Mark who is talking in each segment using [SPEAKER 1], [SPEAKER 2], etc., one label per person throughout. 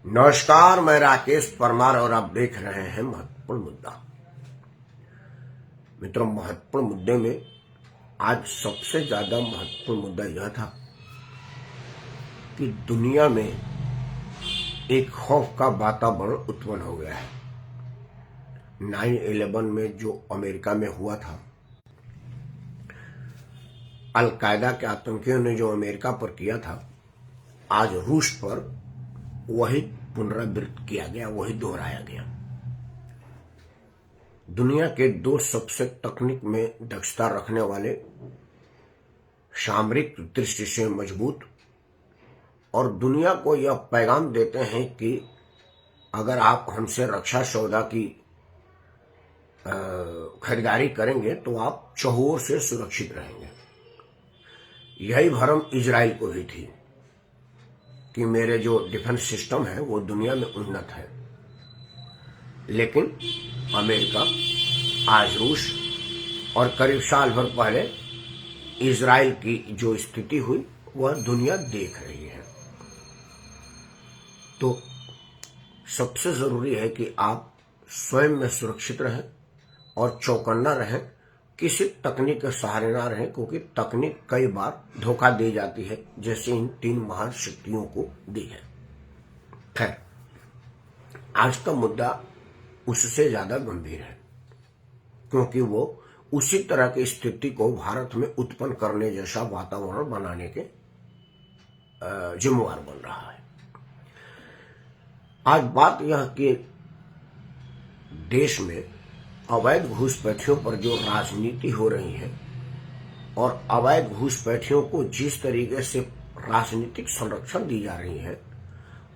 [SPEAKER 1] नमस्कार, मैं राकेश परमार और आप देख रहे हैं महत्वपूर्ण मुद्दा। मित्रों, महत्वपूर्ण मुद्दे में आज सबसे ज्यादा महत्वपूर्ण मुद्दा यह था कि दुनिया में एक खौफ का वातावरण उत्पन्न हो गया है। 9/11 में जो अमेरिका में हुआ था, अलकायदा के आतंकियों ने जो अमेरिका पर किया था, आज रूस पर वही पुनरावृत्त किया गया, वही दोहराया गया। दुनिया के दो सबसे तकनीक में दक्षता रखने वाले, सामरिक दृष्टि से मजबूत और दुनिया को यह पैगाम देते हैं कि अगर आप हमसे रक्षा सौदा की खरीदारी करेंगे तो आप चहुओं से सुरक्षित रहेंगे। यही भरम इजराइल को भी थी कि मेरे जो डिफेंस सिस्टम है वो दुनिया में उन्नत है, लेकिन अमेरिका आज रूस और करीब साल भर पहले इजराइल की जो स्थिति हुई वह दुनिया देख रही है। तो सबसे जरूरी है कि आप स्वयं में सुरक्षित रहें और चौकन्ना रहें, किसी तकनीक के सहारे ना रहें, क्योंकि तकनीक कई बार धोखा दे जाती है, जैसे इन 3 महान शक्तियों को दी है। खैर, आज का मुद्दा उससे ज्यादा गंभीर है, क्योंकि वो उसी तरह की स्थिति को भारत में उत्पन्न करने जैसा वातावरण बनाने के जिम्मेवार बन रहा है। आज बात यह कि देश में अवैध घुसपैठियों पर जो राजनीति हो रही है और अवैध घुसपैठियों को जिस तरीके से राजनीतिक संरक्षण दी जा रही है,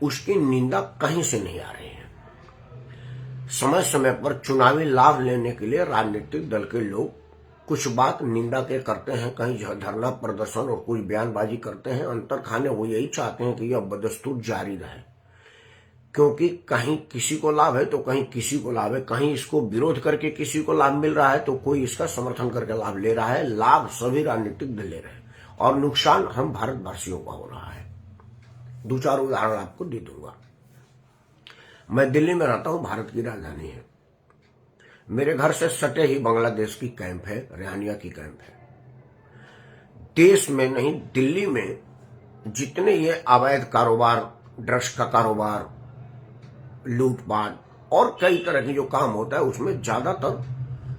[SPEAKER 1] उसकी निंदा कहीं से नहीं आ रही है। समय समय पर चुनावी लाभ लेने के लिए राजनीतिक दल के लोग कुछ बात निंदा के करते हैं, कहीं धरना प्रदर्शन और कुछ बयानबाजी करते हैं। अंतर खाने वो यही चाहते हैं कि यह बदस्तूर जारी रहे, क्योंकि कहीं किसी को लाभ है तो कहीं किसी को लाभ है, कहीं इसको विरोध करके किसी को लाभ मिल रहा है तो कोई इसका समर्थन करके लाभ ले रहा है। लाभ सभी राजनीतिक दल ले रहे हैं और नुकसान हम भारतवासियों का हो रहा है। 2-4 उदाहरण आपको दे दूंगा। मैं दिल्ली में रहता हूं, भारत की राजधानी है। मेरे घर से सटे ही बांग्लादेश की कैंप है, रेहानिया की कैंप है। देश में नहीं, दिल्ली में जितने ये अवैध कारोबार, ड्रग्स का कारोबार, लूटपाट और कई तरह की जो काम होता है, उसमें ज्यादातर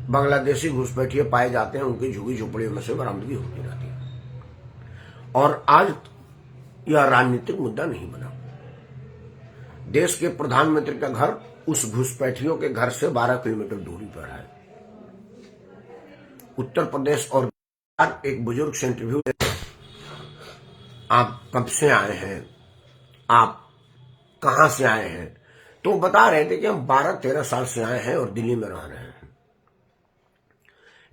[SPEAKER 1] बांग्लादेशी घुसपैठिए पाए जाते हैं। उनकी झुग्गी झोपड़ियों में से बरामदगी होती रहती है। और आज यह राजनीतिक मुद्दा नहीं बना। देश के प्रधानमंत्री का घर उस घुसपैठियों के घर से 12 किलोमीटर दूरी पर है। उत्तर प्रदेश और एक बुजुर्ग से इंटरव्यू, आप कब से आए हैं, आप कहां से आए हैं, तो बता रहे थे कि हम 12-13 साल से आए हैं और दिल्ली में रह रहे हैं।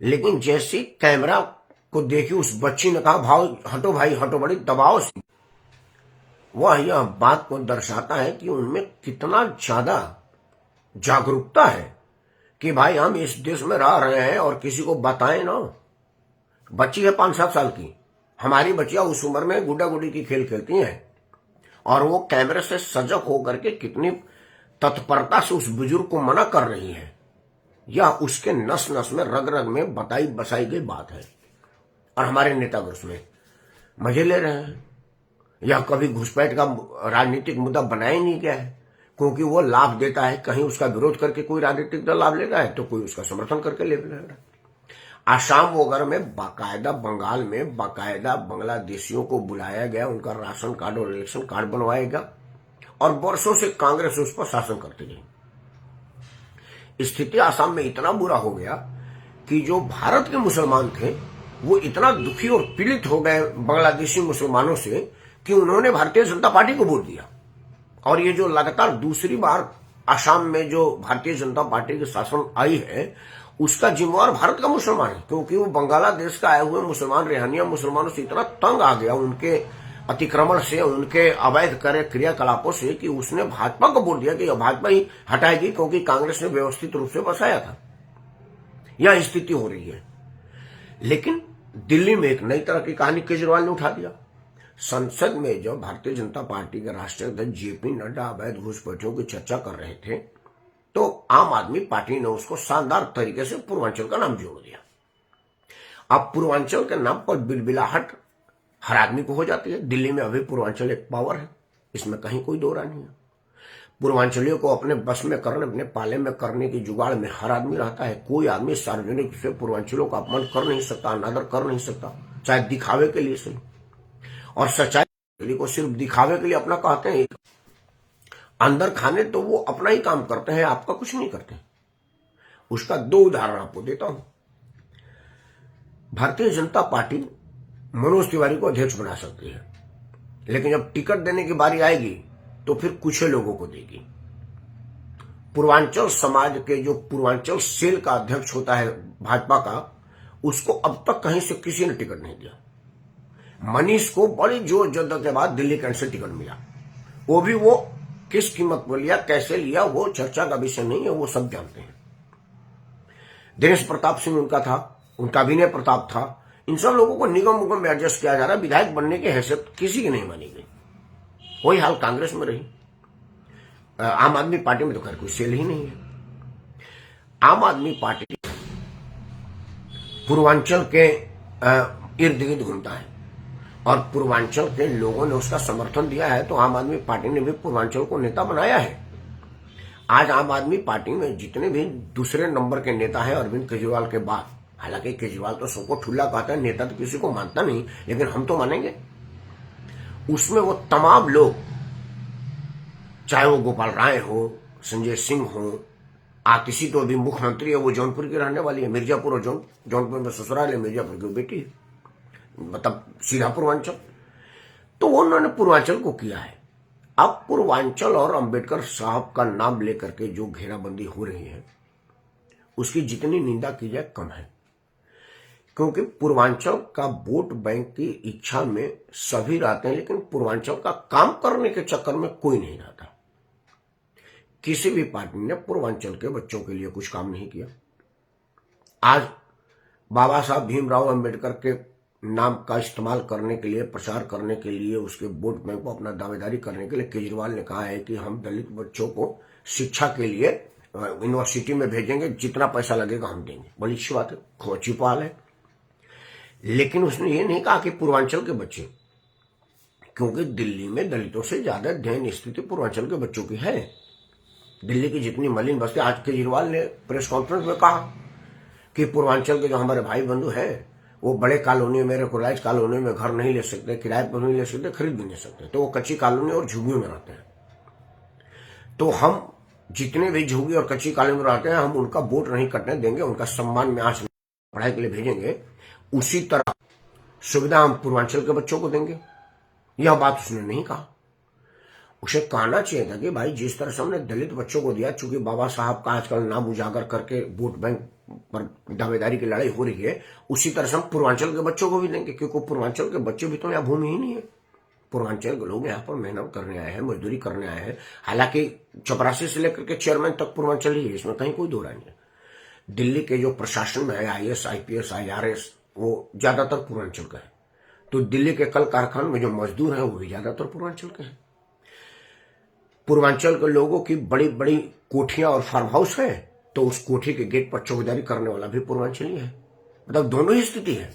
[SPEAKER 1] लेकिन जैसे कैमरा को देखी उस बच्ची ने कहा, भाव हटो भाई हटो, बड़ी दबाव से। वह यह बात को दर्शाता है कि उनमें कितना ज्यादा जागरूकता है कि भाई हम इस देश में रह रहे हैं और किसी को बताएं ना। बच्ची है 5-7 साल की, हमारी बच्चियां उस उम्र में गुड्डा गुड्डी की खेल खेलती हैं और वो कैमरे से सजग होकर के कितनी तत्परता से उस बुजुर्ग को मना कर रही है। यह उसके नस नस में, रग रग में बताई बसाई गई बात है। और हमारे नेता उसमें मजे ले रहे हैं। यह कभी घुसपैठ का राजनीतिक मुद्दा बनाया ही नहीं गया है, क्योंकि वो लाभ देता है। कहीं उसका विरोध करके कोई राजनीतिक दल लाभ ले रहा है तो कोई उसका समर्थन करके ले रहा है। आसाम वगैरह में बाकायदा, बंगाल में बाकायदा बांग्लादेशियों को बुलाया गया, उनका राशन कार्ड और इलेक्शन कार्ड बनवाएगा और वर्षों से कांग्रेस उस पर शासन करती रही। स्थिति आसाम में इतना बुरा हो गया कि जो भारत के मुसलमान थे वो इतना दुखी और पीड़ित हो गए बांग्लादेशी मुसलमानों से कि उन्होंने भारतीय जनता पार्टी को वोट दिया। और ये जो लगातार दूसरी बार आसाम में जो भारतीय जनता पार्टी की शासन आई है, उसका जिम्मेवार भारत का मुसलमान है, क्योंकि वो बांग्लादेश का आए हुए मुसलमान, रेहानिया मुसलमानों से इतना तंग आ गया उनके अतिक्रमण से, उनके अवैध क्रियाकलापों से, कि उसने भाजपा को बोल दिया कि भाजपा ही हटाएगी, क्योंकि कांग्रेस ने व्यवस्थित रूप से बसाया था। यह स्थिति हो रही है। लेकिन दिल्ली में एक नई तरह की कहानी केजरीवाल ने उठा दिया। संसद में जब भारतीय जनता पार्टी के राष्ट्रीय अध्यक्ष जेपी नड्डा अवैध घुसपैठियों की चर्चा कर रहे थे तो आम आदमी पार्टी ने उसको शानदार तरीके से पूर्वांचल का नाम जोड़ दिया। अब पूर्वांचल के नाम पर बिलबिलाहट हर आदमी को हो जाती है। दिल्ली में अभी पूर्वांचल एक पावर है, इसमें कहीं कोई दो राय नहीं है। पूर्वांचलियों को अपने बस में करने, अपने पाले में करने की जुगाड़ में हर आदमी रहता है। कोई आदमी सार्वजनिक से पूर्वांचलों का अपमान कर नहीं सकता, अनादर कर नहीं सकता, चाहे दिखावे के लिए सही। और सच्चाई को सिर्फ दिखावे के लिए अपना कहते हैं, अंदर खाने तो वो अपना ही काम करते हैं, आपका कुछ नहीं करते। उसका दो उदाहरण आपको देता हूं। भारतीय जनता पार्टी मनोज तिवारी को अध्यक्ष बना सकती है, लेकिन जब टिकट देने की बारी आएगी तो फिर कुछ लोगों को देगी। पूर्वांचल समाज के जो पूर्वांचल सेल का अध्यक्ष होता है भाजपा का, उसको अब तक कहीं से किसी ने टिकट नहीं दिया। मनीष को बड़ी जोर जद्दत के बाद दिल्ली कैंट से टिकट मिला, वो भी वो किस कीमत पर लिया, कैसे लिया, वो चर्चा का विषय नहीं है, वो सब जानते हैं। दिनेश प्रताप सिंह उनका था, उनका विनय प्रताप था। इन सब लोगों को निगम उगम में एडजस्ट किया जा रहा है। विधायक बनने की हैसियत किसी की नहीं मानी गई। वही हाल कांग्रेस में रही। आम आदमी पार्टी में तो खैर कोई सेल ही नहीं है। आम आदमी पार्टी पूर्वांचल के इर्द गिर्द घूमता है और पूर्वांचल के लोगों ने उसका समर्थन दिया है, तो आम आदमी पार्टी ने भी पूर्वांचल को नेता बनाया है। आज आम आदमी पार्टी में जितने भी दूसरे नंबर के नेता हैं अरविंद केजरीवाल के बाद, हालांकि केजरीवाल तो सबको ठुल्ला कहता है, नेता तो किसी को मानता नहीं, लेकिन हम तो मानेंगे। उसमें वो तमाम लोग, चाहे वो गोपाल राय हो, संजय सिंह हो, आतिशी तो अभी मुख्यमंत्री है, वो जौनपुर की रहने वाली है, मिर्जापुर और जौनपुर में ससुराल है, मिर्जापुर की बेटी है, मतलब सीधा पूर्वांचल। तो उन्होंने पूर्वांचल को किया है। अब पूर्वांचल और अंबेडकर साहब का नाम लेकर के जो घेराबंदी हो रही है, उसकी जितनी निंदा की जाए कम है, क्योंकि पूर्वांचल का वोट बैंक की इच्छा में सभी रहते हैं, लेकिन पूर्वांचल का काम करने के चक्कर में कोई नहीं रहता। किसी भी पार्टी ने पूर्वांचल के बच्चों के लिए कुछ काम नहीं किया। आज बाबा साहब भीमराव अंबेडकर के नाम का इस्तेमाल करने के लिए, प्रचार करने के लिए, उसके वोट बैंक को अपना दावेदारी करने के लिए केजरीवाल ने कहा है कि हम दलित बच्चों को शिक्षा के लिए यूनिवर्सिटी में भेजेंगे, जितना पैसा लगेगा हम देंगे। बड़ी अच्छी बात है, खूब अच्छी पहल है। लेकिन उसने ये नहीं कहा कि पूर्वांचल के बच्चे, क्योंकि दिल्ली में दलितों से ज्यादा दयनीय स्थिति पूर्वांचल के बच्चों की है। दिल्ली की जितनी मलिन बस्ती, आज केजरीवाल ने प्रेस कॉन्फ्रेंस में कहा कि पूर्वांचल के जो हमारे भाई बंधु हैं वो बड़े कॉलोनी में, रिलायंस कॉलोनी में घर नहीं ले सकते, किराए पर नहीं ले सकते, खरीद भी नहीं सकते, तो वो कच्ची कॉलोनी और झुग्गियों में रहते हैं। तो हम जितने भी झुग्गी और कच्ची कॉलोनी में रहते हैं, हम उनका वोट नहीं कटने देंगे, उनका सम्मान में आंच पढ़ाई के लिए भेजेंगे। उसी तरह सुविधा हम पूर्वांचल के बच्चों को देंगे। यह बात उसने नहीं कहा। उसे कहना चाहिए था कि भाई जिस तरह से हमने दलित बच्चों को दिया, चूंकि बाबा साहब का आजकल नाम उजागर करके वोट बैंक पर दावेदारी की लड़ाई हो रही है, उसी तरह से हम पूर्वांचल के बच्चों को भी देंगे, क्योंकि पूर्वांचल के बच्चे भी तो यहाँ भूमि ही नहीं है। पूर्वांचल के लोग यहाँ पर मेहनत करने आए हैं, मजदूरी करने आए हैं। हालांकि चपरासी से लेकर के चेयरमैन तक पूर्वांचल ही है, इसमें कहीं कोई दो राय नहीं है। दिल्ली के जो प्रशासन में है, IAS, IPS, IRS, वो ज्यादातर पूर्वांचल का है। तो दिल्ली के कल कारखानों में जो मजदूर हैं वो भी ज्यादातर पूर्वांचल के हैं। पूर्वांचल के लोगों की बड़ी बड़ी कोठियां और फार्म हाउस है, तो उस कोठी के गेट पर चौकीदारी करने वाला भी पूर्वांचली है। मतलब दोनों ही स्थिति है।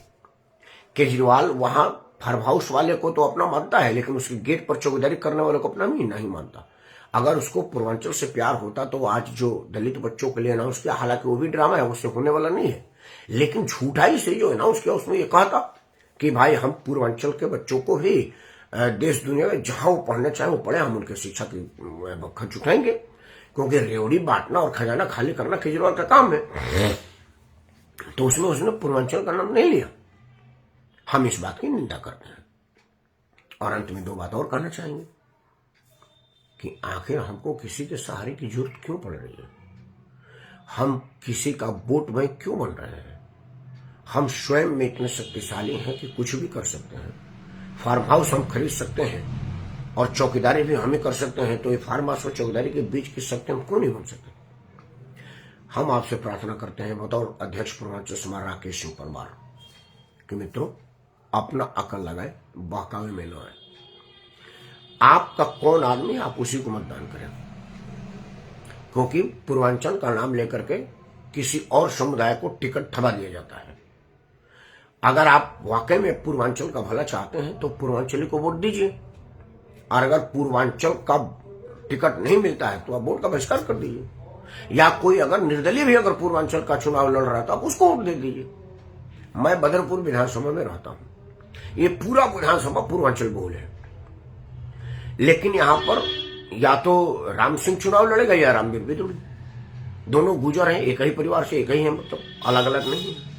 [SPEAKER 1] केजरीवाल वहां फार्म हाउस वाले को तो अपना मानता है, लेकिन उसके गेट पर चौकीदारी करने वाले को अपना भी नहीं मानता। अगर उसको पूर्वांचल से प्यार होता तो आज जो दलित बच्चों के लिए अनाउंस किया, हालांकि वो भी ड्रामा है, उससे होने वाला नहीं है, लेकिन झूठाई से जो अनाउंस किया उसमें ये कहा था कि भाई हम पूर्वांचल के बच्चों को भी देश दुनिया में जहां वो पढ़ना चाहे वो पढ़े, हम उनके शिक्षा की खर्च उठाएंगे, क्योंकि रेवड़ी बांटना और खजाना खाली करना केजरीवाल का काम है। तो उसमें उसने पूर्वांचल का नाम नहीं लिया। हम इस बात की निंदा करते हैं। और अंत में दो बात और कहना चाहेंगे कि आखिर हमको किसी के सहारे की जरूरत क्यों पड़ रही है? हम किसी का वोट बैंक क्यों बन रहे हैं? हम स्वयं में इतने शक्तिशाली हैं कि कुछ भी कर सकते हैं। फार्म हाउस हम खरीद सकते हैं और चौकीदारी भी हम ही कर सकते हैं, तो ये फार्म हाउस और चौकीदारी के बीच की शक्ति हम क्यों नहीं बन सकते? हम आपसे प्रार्थना करते हैं बतौर अध्यक्ष पूर्वांचल समाज राकेश सिंह परमार कि मित्रों, अपना अकल लगाए, बहकावे में न आए। आपका कौन आदमी, आप उसी को मतदान करें, क्योंकि पूर्वांचल का नाम लेकर के किसी और समुदाय को टिकट थमा दिया जाता है। अगर आप वाकई में पूर्वांचल का भला चाहते हैं तो पूर्वांचली को वोट दीजिए, और अगर पूर्वांचल का टिकट नहीं मिलता है तो आप वोट का बहिष्कार कर दीजिए, या कोई अगर निर्दलीय भी अगर पूर्वांचल का चुनाव लड़ रहा है तो आप उसको वोट दे दीजिए। मैं बदरपुर विधानसभा में रहता हूं, ये पूरा विधानसभा पूर्वांचल बहुल है, लेकिन यहां पर या तो राम सिंह चुनाव लड़ेगा या रामवीर बिदुड़ी, दोनों गुजर हैं, एक ही परिवार से, एक ही है, मतलब अलग अलग नहीं है।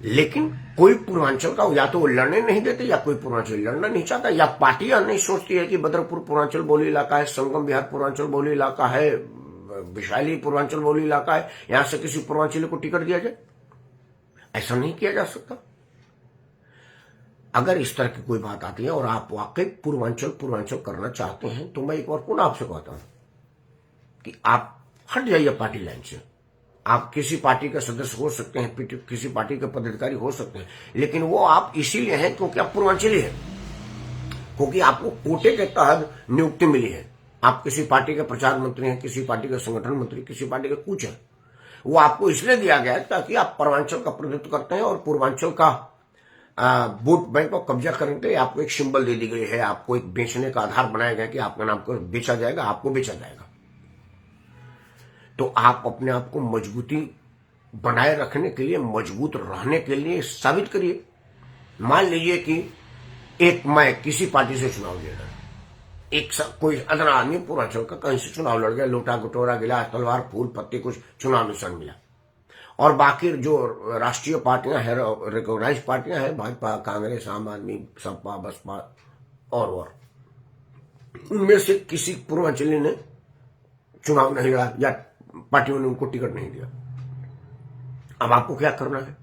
[SPEAKER 1] लेकिन कोई पूर्वांचल का या तो वो लड़ने नहीं देते, या कोई पूर्वांचल लड़ना नहीं चाहता, या पार्टियां नहीं सोचती है कि बदरपुर पूर्वांचल बहुल इलाका है, संगम विहार पूर्वांचल बहुल इलाका है, विशाली पूर्वांचल बहुल इलाका है, यहां से किसी पूर्वांचली को टिकट दिया जाए। ऐसा नहीं किया जा सकता। अगर इस तरह की कोई बात आती है और आप वाकई पूर्वांचल करना चाहते हैं तो मैं एक बार पुनः आपसे कहता हूं कि आप हट जाइए पार्टी लाइन से। आप किसी पार्टी का सदस्य हो सकते हैं, किसी पार्टी के पदाधिकारी हो सकते हैं, लेकिन वो आप इसीलिए हैं क्योंकि आप पूर्वांचली हैं, क्योंकि आपको कोटे के तहत नियुक्ति मिली है। आप किसी पार्टी के प्रचार मंत्री हैं, किसी पार्टी के संगठन मंत्री, किसी पार्टी के कुछ है, वो आपको इसलिए दिया गया है ताकि आप पूर्वांचल का प्रतिनिधित्व करते हैं और पूर्वांचल का वोट बैंक को कब्जा करने के लिए आपको एक सिंबल दे दी गई है, आपको एक बेचने का आधार बनाया गया कि आपका नाम को बेचा जाएगा, आपको बेचा जाएगा। तो आप अपने आप को मजबूती बनाए रखने के लिए, मजबूत रहने के लिए साबित करिए। मान लीजिए कि मैं किसी पार्टी से चुनाव लड़ रहा, कोई अदना आदमी पूर्वांचल का कहीं से चुनाव लड़ गया, लोटा कटोरा गिलास तलवार फूल पत्ती कुछ चुनाव निशान मिला, और बाकी जो राष्ट्रीय पार्टियां हैं, रिकॉग्नाइज पार्टियां हैं, भाजपा, कांग्रेस, आम आदमी, सपा, बसपा और उनमें से किसी पूर्वांचली ने चुनाव नहीं लड़ा या पार्टियों ने उनको टिकट नहीं दिया। अब आपको क्या करना है?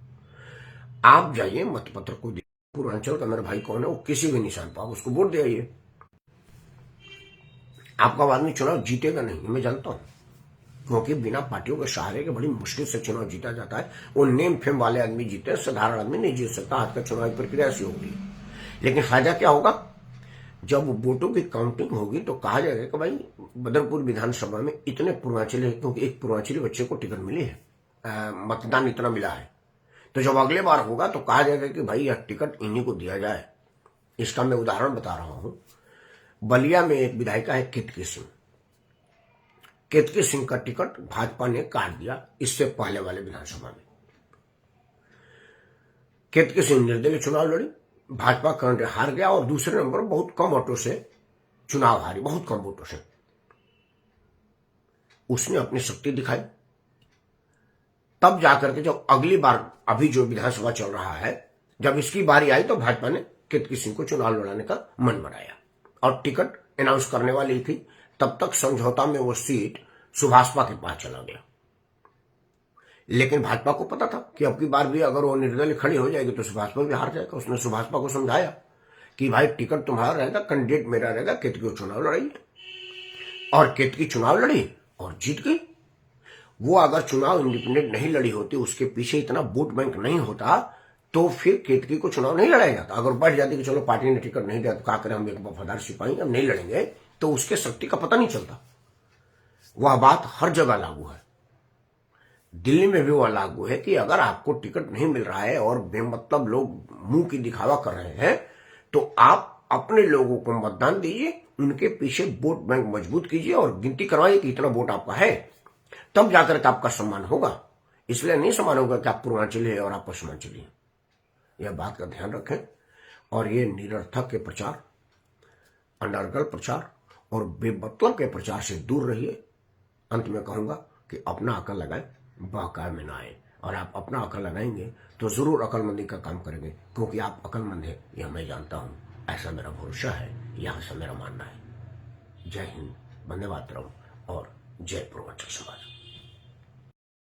[SPEAKER 1] आप जाइए मतपत्र को दीजिए, पूर्वांचल का मेरा भाई कौन है वो किसी भी निशान पर आप उसको वोट दे आइए। आपका आदमी चुनाव जीतेगा नहीं, मैं जानता हूं, क्योंकि बिना पार्टियों के सहारे के बड़ी मुश्किल से चुनाव जीता जाता है। वो नेम फेम वाले आदमी जीते, साधारण आदमी नहीं जीत सकता। आज का चुनाव प्रक्रिया ऐसी होगी, लेकिन फायदा क्या होगा? जब वोटों की काउंटिंग होगी तो कहा जाएगा कि भाई बदरपुर विधानसभा में इतने पूर्वांचली है, क्योंकि एक पूर्वांचली बच्चे को टिकट मिली है, मतदान इतना मिला है। तो जब अगले बार होगा तो कहा जाएगा कि भाई यह टिकट इन्हीं को दिया जाए। इसका मैं उदाहरण बता रहा हूं। बलिया में एक विधायिका है केतकी सिंह। केतकी सिंह का टिकट भाजपा ने काट दिया इससे पहले वाले विधानसभा में। केतकी सिंह निर्दलीय चुनाव लड़ी, भाजपा कैंडिडेट हार गया और दूसरे नंबर बहुत कम वोटों से चुनाव हारी, बहुत कम वोटों से। उसने अपनी शक्ति दिखाई। तब जाकर के जब अगली बार अभी जो विधानसभा चल रहा है, जब इसकी बारी आई तो भाजपा ने केतकी सिंह को चुनाव लड़ाने का मन बनाया और टिकट अनाउंस करने वाली थी। तब तक समझौता में वो सीट सुभाषपा के पास चला गया, लेकिन भाजपा को पता था कि अब की बार भी अगर वो निर्दलीय खड़ी हो जाएगी तो सुभाषपा भी हार जाएगा। उसने सुभाषपा को समझाया कि भाई टिकट तुम्हारा रहेगा, कैंडिडेट मेरा रहेगा, केतकी चुनाव लड़ाई। और केतकी चुनाव लड़ी और जीत गई। वो अगर चुनाव इंडिपेंडेंट नहीं लड़ी होती, उसके पीछे इतना वोट बैंक नहीं होता, तो फिर केतकी को चुनाव नहीं लड़ाया जाता। अगर बढ़ जाती कि चलो पार्टी ने टिकट नहीं दिया तो क्या करें, हम एक वफादार सिपाही हम नहीं लड़ेंगे, तो उसके शक्ति का पता नहीं चलता। वह बात हर जगह लागू है। दिल्ली में भी वह लागू है कि अगर आपको टिकट नहीं मिल रहा है और बेमतलब लोग मुंह की दिखावा कर रहे हैं, तो आप अपने लोगों को मतदान दीजिए, उनके पीछे वोट बैंक मजबूत कीजिए और गिनती करवाइए कि इतना वोट आपका है, तब जाकर के आपका सम्मान होगा। इसलिए नहीं सम्मान होगा कि आप पूर्वांचली है और आप पश्चिमांचली हैं। यह बात का ध्यान रखें और ये निरर्थक के प्रचार, अनर्गल प्रचार और बेमतलब के प्रचार से दूर रहिए। अंत में कहूंगा कि अपना अकल लगाएं, बहकावे में ना आए, और आप अपना अकल लगाएंगे तो जरूर अकलमंदी का काम करेंगे, क्योंकि आप अकलमंद है यह मैं जानता हूं। ऐसा मेरा भरोसा है, यहां से मेरा मानना है। जय हिंद, वंदे मातरम और जय पूर्वांचल समाज।